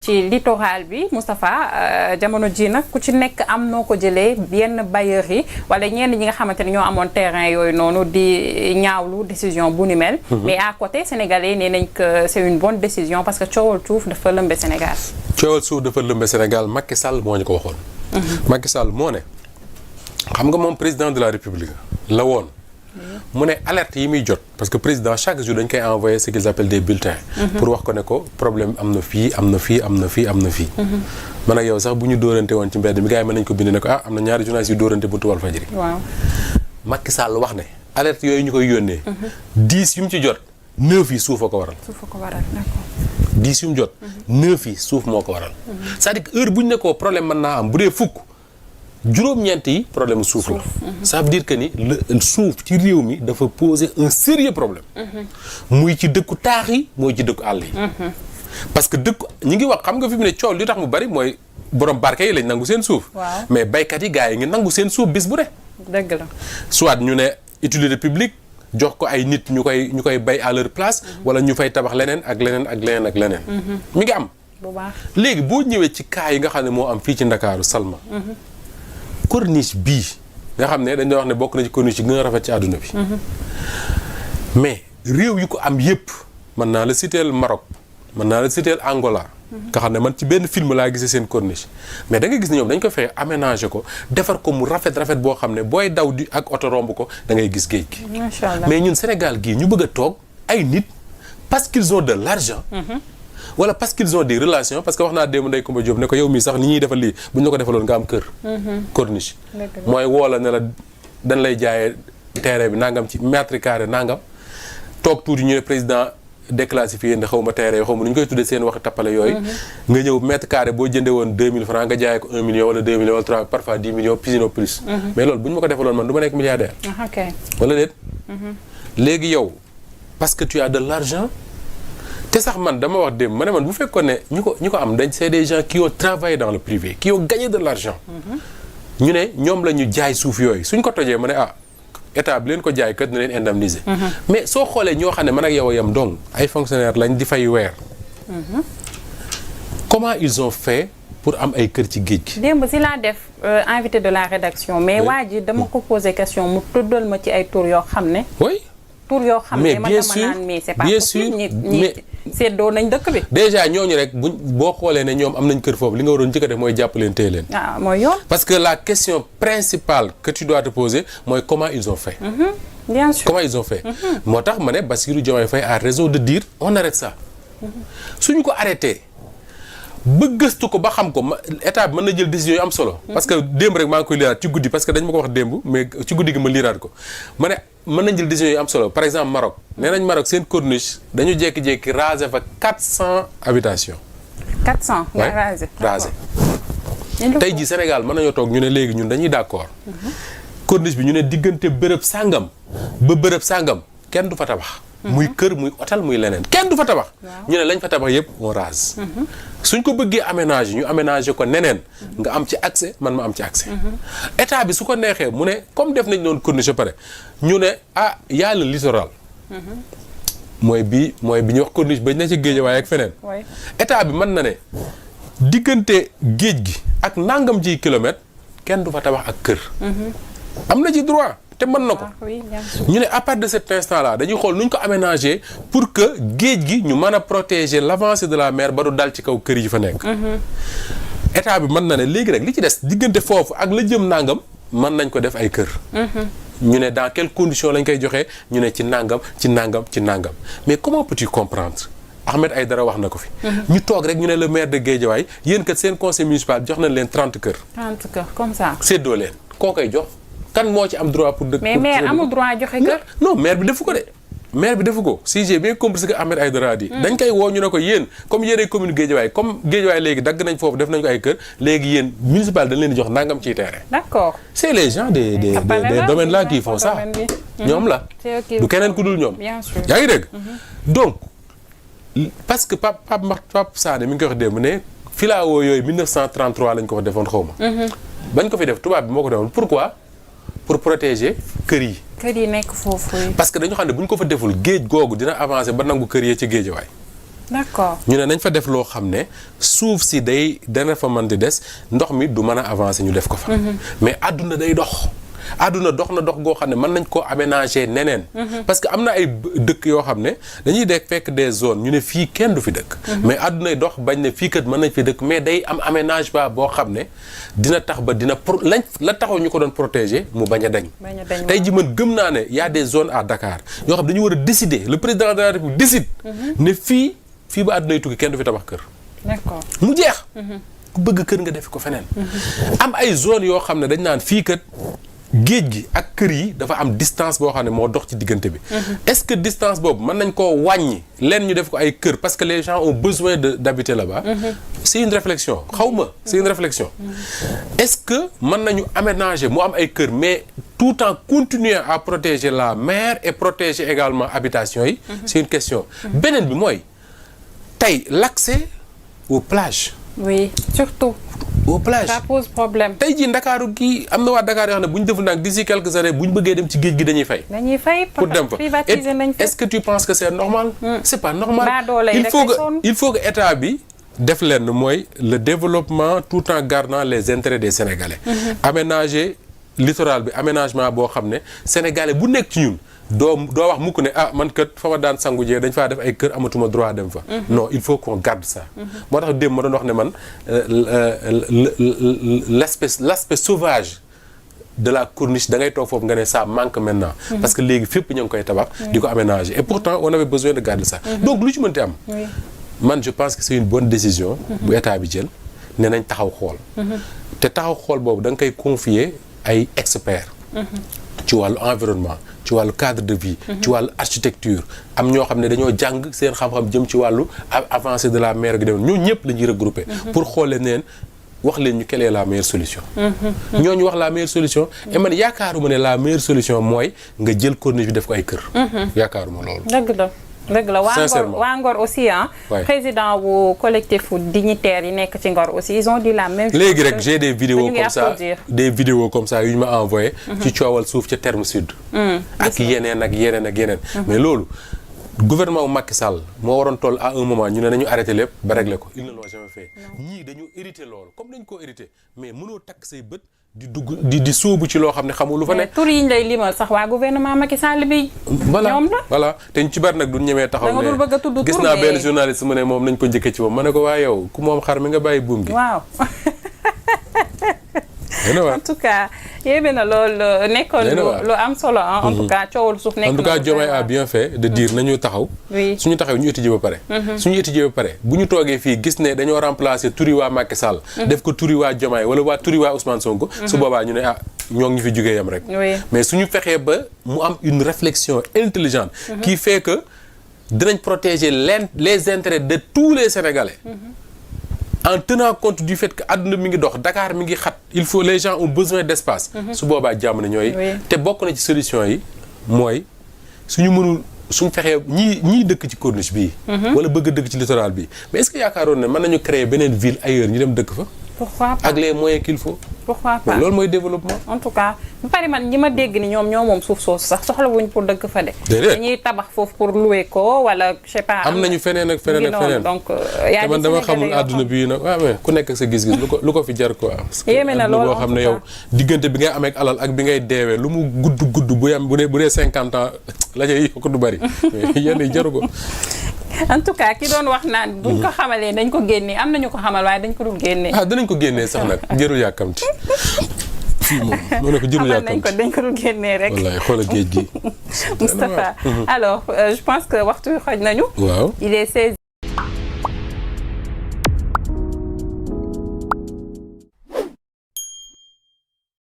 ci littoral bi Moustapha jamono ji nag ku ci nekk am noo ko jëlee yenn bailleurs yi wala ñenn ñi nga xamante ne ñoo amoon terrain yooyu noonu di ñaawlu décision bu ni mel. mais à côté sénégalais nee nañ que c'est une bonne décision parce que coowal suuf dafa lëmbe Sénégal. coowal suuf dafa lëmbe Sénégal Macky Sall moo ñu ko waxoon. Macky Sall moo ne xam nga moom président de la République la woon. mu ne alerte yi muy jot parce que président chaque jour dañ koy envoyer ce qu'ils appellent des bulletins. pour wax ko ne ko problème am na fii am na fii am na fii am na fii. man ak yow sax bu ñu dóorante woon ci mbedd mi gars yi mën nañu ko bind ne ko am na ñaari journalistes yu dóorante buntu Walfadjri. waaw Macky Sall wax ne alerte yooyu ñu koy yónnee. 10 yu mu ci jot 9 yi suuf a ko waral. suuf a ko waral d'accord. 10 yu mu jot 9 yi suuf moo ko waral. c'est-à-dire que heure bu ñu ne ko problème mën naa am bu dee fukk. juróom-ñeent yi problème suuf la. ça veut dire que ni suuf ci réew mi dafa poser un sérieux problème. muy ci dëkku taax yi mooy ci dëkku àll yi. parce que dëkku ñi ngi wax xam nga fi mu ne coow li tax mu bari mooy borom barke yi lañ nangu seen suuf. mais baykat yi gars yi ngi nangu seen suuf bis bu ne. dëgg la soit ñu ne utilité publique jox ko ay nit ñu koy bay à leur place. wala ñu fay tabax leneen ak leneen ak leneen ak leneen. mi ngi am. bu baax léegi boo ñëwee ci cas yi nga xam ne moo am fii ci Ndakaaru Salma. corniche bii nga xam ne dañoo wax ne bokk na ci corniche yi gën a rafet ci àdduna bi. mais réew yu ko am yépp mën naa la citeel Maroc mën naa la citeel Angola. nga xam ne man ci benn film laa gisee seen corniche. mais da nga gis ne ñoom dañ ko fay aménager ko defar ko mu rafet boo xam ne booy daw di ak oto romb ko da ngay gis géej gi. macha allah mais ñun Sénégal gii ñu bëgg a toog ay nit parce qu'ils ont de l'argent. wala parce qu'ils ont des relations parce que wax naa démb Ndeye Coumba Diop ne ko yow mii sax ni ñuy defal lii bu ñu la ko defaloon nga am kër. corniche mooy woo la ne la dañ lay jaayee terrain bi nangam ci mètre carré nangam toog tuuti ñu ne président déclassifié ne xaw ma terrain xaw ma nu ñu koy tuddee seen wax tappale yooyu. nga ñëw mètre carré boo jëndee woon 2000 francs nga jaayee ko 1 million wala 2 millions wala 3 parfois 10 millions pisino plus. mais loolu bu ñu ma ko defaloon man du ma nekk milliardaire. wala déet. léegi yow parce que tu as de l'argent. te sax man dama wax démb ma ne man bu fekkoon ne ñu ko am dañ c'est des gens qui ont travaillé dans le privé qui ont gagné de l'argent. ñu ne ñoom la ñu jaay suuf yooyu suñ ko tojee ma ne état bi leen ko jaay kat na leen indemniser. mais soo xoolee ñoo xam ne man ak yow a yam donc ay fonctionnaires lañ di fay weer. comment ils ont fait pour am ay kër ci géej gi. démb si laa def invité de la rédaction mais waa ji dama ko poser question mu tuddal ma ci ay tour yoo xam ne. oui. tour yoo xam ne man dama naan mais c'est pas possible ñi seddoo nañ dëkk bi. déjà ñooñu rek boo xoolee ne ñoom am nañ kër foofu li nga waroon njëkk a def mooy jàpp leen téye leen. mooy yoon. parce que la question principale que tu dois te poser mooy comment ils ont fait. bien sûr comment ils ont fait. moo tax ma ne Bassirou Diomaye Faye a raison de dire on arrête ça. suñu ko arrêté ba gëstu ko ba xam ko état bi mën na jël décision yu am solo. parce que démb rek maa ngi koy liiraat ci guddi parce que dañ ma ko wax démb mais ci guddi gi ma liiraat ko ma ne mën nañ jël décision yu am solo par exemple Maroc nee nañ Maroc seen corniche dañu jékki-jékki raser fa 400 habitations. 400 nga raser. tey jii Sénégal mën nañoo toog ñu ne léegi ñun dañuy d'accord. corniche bi ñu ne diggante bërëb sàngam ba bërëb sàngam kenn du fa tabax. muy kër muy hôtel muy leneen kenn du fa tabax. ñu ne lañ fa tabax yépp on rase. suñ ko bëggee aménager ñu aménager ko neneen. nga am ci accès man ma am ci accès. état bi su ko neexee mu ne comme def nañ noonu corniche ba pare ñu ne y a le littoral. mooy bi ñu wax corniche ba ñu ne ci Guédiawaye ak feneen. état bi mën na ne diggante géej gi ak nangam ci kilomètre kenn du fa tabax ak kër. am na ci droit. te mën na ko ñu ne à partir de cet instant là dañuy xool nu ñu ko aménager pour que géej gi ñu mën a protéger l'avancée de la mer ba du dal ci kaw kër yi fa nekk. état bi mën na ne léegi rek li ci des diggante foofu ak la jëm nangam mën nañ ko def ay kër. ñu ne dans quelles conditions lañ koy joxee ñu ne ci nangam ci nangam ci nangam mais comment peux-tu comprendre Ahmed Aïdara wax na ko fi. ñu toog rek ñu ne le maire de Guédiawaye yéen kat seen conseil municipal jox nañ leen 30 kër. 30 kër comme ça. séddoo leen koo koy jox. kan moo ci am droit pour dëkk. mais maire amul droit joxe kër. non maire bi defu ko de. maire bi defu ko si j'ai bien compris ce que Ahmed Aïdara di dañ koy woo ñu ne ko yéen comme yéen ay commune Guédiawaye comme Guédiawaye léegi dagg nañ foofu def nañ ko ay kër léegi yéen municipal dañ leen di jox nangam ciy terrain. d'accord. c'est les gens des domaines là qui font ça. ñoom la. du keneen ku dul ñoom. bien sûr yaa ngi dégg. donc parce que Pape Sané mi ngi koy wax démb ne filao yooyu 1933 lañ ko fa defoon xaw ma. bañ ko fi def tubaab bi moo ko defoon pourquoi. pour protéger kër yi. kër yi nekk foofu. parce que dañu xam ne bu ñu ko fa deful géej googu dina avancer ba nangu kër yi ci Guédiawaye d'accord ñu ne nañ fa def loo xam ne suuf si dana fa mën di des ndox mi du mën a avancer ñu def ko fa. mais àdduna day dox. àdduna dox na dox goo xam ne mën nañ koo aménager neneen. parce que am na ay dëkk yoo xam ne dañuy dee fekk des zones ñu ne fii kenn du fi dëkk. mais àddunay dox bañ ne fii kat mën nañ fi dëkk mais day am aménagement boo xam ne dina tax ba la taxaw ñu ko doon protéger mu bañ a dañ. tey ji man gëm naa ne y a des zones à Dakar yoo xam dañu war a décider le président de la République décide. ne fii ba àddunay tukki kenn du fi tabax kër. d'accord mu jeex. ku bëgg kër nga def ko feneen. am ay zones yoo xam ne dañ naan fii kat. géej gi ak kër yi dafa am distance boo xam ne moo dox ci diggante bi. est-ce que distance boobu mën nañ koo wàññi leen ñu def ko ay kër parce que les gens ont besoin d'habiter là-bas. c'est une réflexion xaw ma c'est une réflexion. est-ce que mën nañu aménager mu am ay kër mais tout en continuant à protéger la mer et protéger également habitation yi. c'est une question. beneen bi mooy tey l'accès aux plages. oui surtout. aux plages ça pose problème. tey jii Ndakaaru gii am na waa Dakar yoo xam ne bu ñu defu nag d'ici quelques années bu ñu bëggee dem ci géej gi dañuy fay. pour dem fa privatiser nañ fa. est-ce que tu penses que c'est normal. c'est pas normal. il faut que état bi def leen mooy le développement tout en gardant les intérêts des Sénégalais. aménager littoral bi aménagement boo xam ne Sénégalais bu nekk ci ñun. doo wax mukk ne man kat fa ma daan sangu jee dañ faa def ay kër amatuma droit dem fa. non il faut qu'on garde ça. moo tax démb ma doon wax ne man l'aspect sauvage de la corniche da ngay toog foofu nga ne ça manque maintenant. parce que léegi fépp ñu ngi koy tabax. di ko aménager et pourtant on avait besoin de garder ça. donc lu ci mënti am. man je pense que c'est une bonne décision. bu état bi jël ne nañ taxaw xool. te taxaw xool boobu da nga koy confier ay experts. ci wàllu environnement ci wàllu cadre de vie. ci wàllu architecture am ñoo xam ne dañoo jàng seen xam-xam jëm ci wàllu avancée de la mer gi dem ñoo ñëpp la ñuy regrouper. pour xool leen wax leen ñu quelle est la meilleure solution. ñooñu wax la meilleure solution. et man yaakaaruma ne la meilleure solution mooy nga jël corniche bi def ko ay kër. yaakaaruma loolu. dëgg la waa Ngor aussi président wu collectif dignitaire yi nekk ci Ngor aussi ils ont dit la même chose. léegi rek j'ai des vidéos comme ça yu ñu ma envoyé. ci coowal suuf ca terme sud. ak yeneen. mais loolu gouvernement bu Macky Sall moo waroon toll à un moment ñu ne nañu arrêté lépp ba régler ko ils ne l'ont jamais fait. ñii dañu hérité loolu comme dañ koo hérité mais mënoo takk say bët. di sóobu ci loo xam ne xamul lu fa nekk. tur yi ñu lay limal sax waa gouvernement Macky Sall bi. ñoom la voilà te ñu ci bari nag du ñemee taxaw ne bëgg a tudd tur gis naa benn journaliste mu ne moom nañ ko njëkkee ci moom ma ne ko waa yow ku moom xar mi nga bàyyi buum gi. waaw. en tout cas yéeme na loolu nekkoon lu am solo en tout cas coowal suuf nekk na. en tout cas Diomaye a bien fait de dire nañu taxaw. suñu taxaw ñu étudier ba pare. suñu étudier ba pare bu ñu toogee fii gis ne dañoo remplacer turi waa Macky Sall. def ko turi waa Diomaye wala turi waa Ousmane Sonko. su boobaa ñu ne ñoo ngi fi jugee yam rek. mais suñu fexee ba mu am une réflexion intelligente. qui fait que dinañ protéger les intérêts de tous les Sénégalais. en tenant compte du fait que àdduna mi ngi dox Dakar mi ngi xat les gens ont besoin d'espace. su boobaa jàmm na ñooy. te bokk na ci solution yi mooy suñu fexee ñii dëkk ci corniche bii. wala bëgg dëkk ci littoral bi mais est-ce que yaakaaroon ne mën nañu créer beneen ville ailleurs ñu dem dëkk fa. pourquoi pas ak les moyens qu'il faut. pourquoi pas loolu mooy développement. en tout cas bu pare man ñi ma dégg ni ñoo moom suuf soosu sax soxla wuñ pour dëkk fa de. dañuy tabax foofu pour louer ko wala je sais pas. am nañu feneen ak feneen ak feneen donc te man dama xamul àdduna bi nag mais ku nekk ak sa gis-gis lu ko fi jar quoi. yéeme na loolu boo xam ne yow diggante bi ngay amee ak alal ak bi ngay deewee lu mu gudd bu dee 50 ans la cay yokk du bari mais yenn yi jaru ko. en tout cas ki doon wax naan buñ ko xamalee dañ ko génnee am nañu ko xamal waaye dañ ko dul génnee. danañ ko génnee sax nag jërul yàkkamti fii moom moo ne ko jërul yàkkamti dañ ko dul génnee rek. wallaay xoolal géej gi. Moustapha alors je pense que waxtu wi xoj nañu. waaw il est 16.